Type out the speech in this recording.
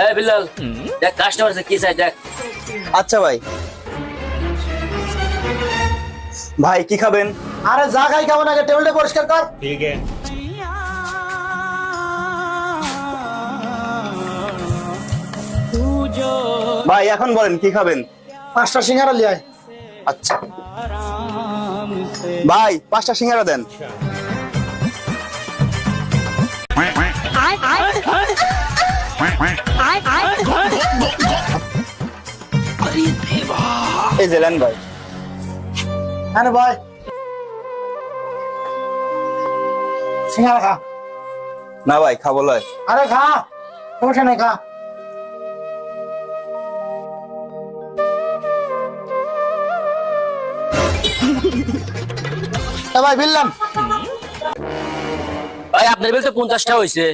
এই বিলাল দেখ কাস্টমার কি চাই দেখ। আচ্ছা ভাই। ভাই কি খাবেন? আরে যা খাই কেমন আগে টেবিলটা পরিষ্কার কর। ठीक है। ভাই এখন বলেন কি খাবেন? 5টা সিঙ্গারা লিয়ায়। আচ্ছা ভাই 5টা সিঙ্গারা দেন। এই যে নেন ভাই। হ্যাঁ ভাই সিঙ্গারা খা। না ভাই খাবো লয়। আরে খা, সমস্যা নেই, খা। ভাই বিললাম। ভাই আপনার বিল তো 50টা হয়েছে।